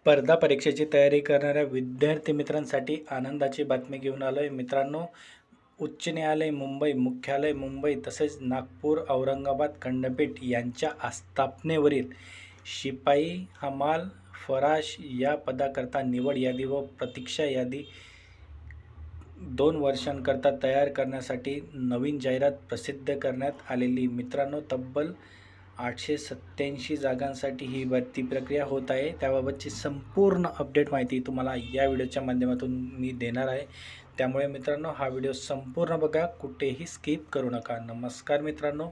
स्पर्धा परीक्षेची तयारी करणाऱ्या विद्यार्थी मित्रांसाठी आनंदाची बातमी घेऊन आलो आहे. मित्रांनो, उच्च न्यायालय मुंबई, मुख्यालय मुंबई तसेच नागपूर, औरंगाबाद खंडपीठ यांच्या आस्थापनेवरील शिपाई, हमाल, फराश या पदाकरता निवड यादी व प्रतीक्षा यादी 2 वर्षांकरता तयार करण्यासाठी नवीन जाहिरात प्रसिद्ध करण्यात आलेली. मित्रांनो, तब्बल 887 जागांसाठी ही भरती प्रक्रिया होत आहे. त्याबाबतची संपूर्ण अपडेट माहिती तुम्हाला या व्हिडिओच्या माध्यमातून मी देणार आहे. त्यामुळे मित्रांनो, हा व्हिडिओ संपूर्ण बघा, कुठेही स्किप करू नका. नमस्कार मित्रांनो,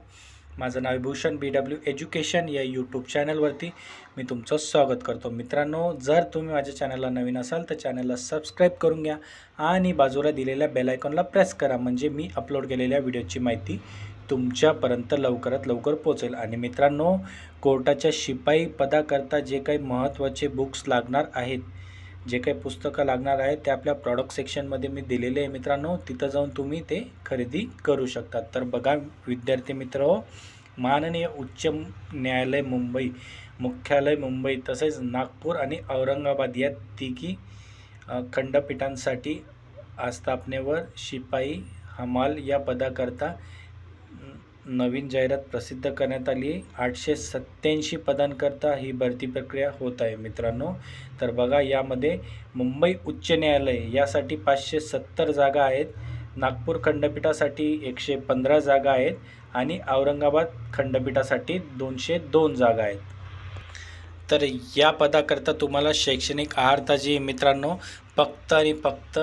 माझं नाव भूषण BW एज्युकेशन या यूट्यूब चॅनलवरती मी तुमचं स्वागत करतो. मित्रांनो, जर तुम्ही माझ्या चॅनलला नवीन असाल तर चॅनलला सबस्क्राईब करून घ्या आणि बाजूला दिलेल्या बेल आयकॉनला प्रेस करा, म्हणजे मी अपलोड केलेल्या व्हिडिओची माहिती तुमच्यापर्यंत लवकरात लवकर पोहोचेल. आणि मित्रांनो, कोर्टाच्या शिपाई पदाकरता जे काही महत्त्वाचे बुक्स लागणार आहेत, जे काही पुस्तकं लागणार आहेत ते आपल्या प्रॉडक्ट सेक्शनमध्ये मी दिलेले आहे. मित्रांनो, तिथं जाऊन तुम्ही ते खरेदी करू शकता. तर बघा विद्यार्थी मित्र, माननीय उच्च न्यायालय मुंबई, मुख्यालय मुंबई तसेच नागपूर आणि औरंगाबाद या तिघी खंडपीठांसाठी आस्थापनेवर शिपाई, हमाल या पदाकरता नवीन जाहिरात प्रसिद्ध करण्यात आली आहे. 887 पदांकरता ही भरती प्रक्रिया होत आहे. मित्रांनो, तर बघा, यामध्ये मुंबई उच्च न्यायालय यासाठी 570 जागा आहेत, नागपूर खंडपीठासाठी 115 जागा आहेत आणि औरंगाबाद खंडपीठासाठी 202 जागा आहेत. तर या पदाकरता तुम्हाला शैक्षणिक अर्हता जी मित्रांनो फक्त आणि फक्त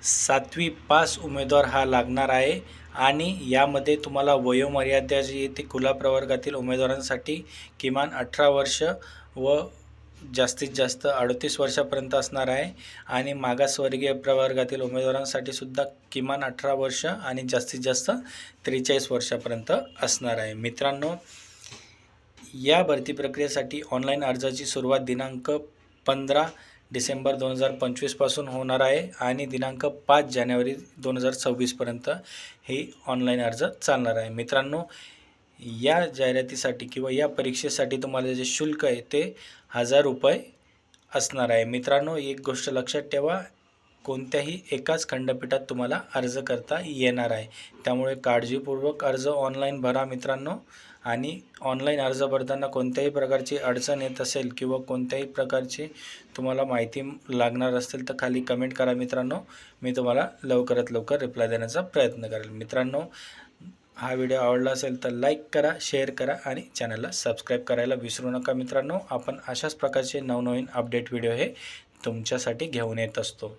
7वी पास उमेदवार हा लागणार आहे. आणि यामध्ये तुम्हाला वयोमर्यादा जी आहे ती खुला प्रवर्गातील उमेदवारांसाठी किमान 18 वर्ष व जास्तीत जास्त 38 वर्षापर्यंत असणार आहे. आणि मागासवर्गीय प्रवर्गातील उमेदवारांसाठी सुद्धा किमान 18 वर्ष आणि जास्तीत जास्त 43 वर्षापर्यंत असणार आहे. मित्रांनो, या भरती प्रक्रियेसाठी ऑनलाईन अर्जाची सुरुवात दिनांक 15 डिसेंबर 2025 पासून होणार आहे आणि दिनांक 5 जानेवारी 2026पर्यंत ही ऑनलाईन अर्ज चालणार आहे. मित्रांनो, या जाहिरातीसाठी किंवा या परीक्षेसाठी तुम्हाला जे शुल्क आहे ते 1000 रुपये असणार आहे. मित्रांनो, एक गोष्ट लक्षात ठेवा, कोणत्याही एकाच खंडपीठात तुम्हाला अर्ज करता येणार आहे. त्यामुळे काळजीपूर्वक अर्ज ऑनलाईन भरा मित्रांनो. आणि ऑनलाईन अर्ज भरताना कोणत्याही प्रकारची अडचण येत असेल किंवा कोणत्याही प्रकारची तुम्हाला माहिती लागणार असेल तर खाली कमेंट करा मित्रांनो. मी तुम्हाला लवकरात लवकर रिप्लाय देण्याचा प्रयत्न करेल. मित्रांनो, हा व्हिडिओ आवडला असेल तर लाईक करा, शेअर करा आणि चॅनलला सबस्क्राईब करायला विसरू नका. मित्रांनो, आपण अशाच प्रकारचे नवनवीन अपडेट व्हिडिओ हे तुमच्यासाठी घेऊन येत असतो.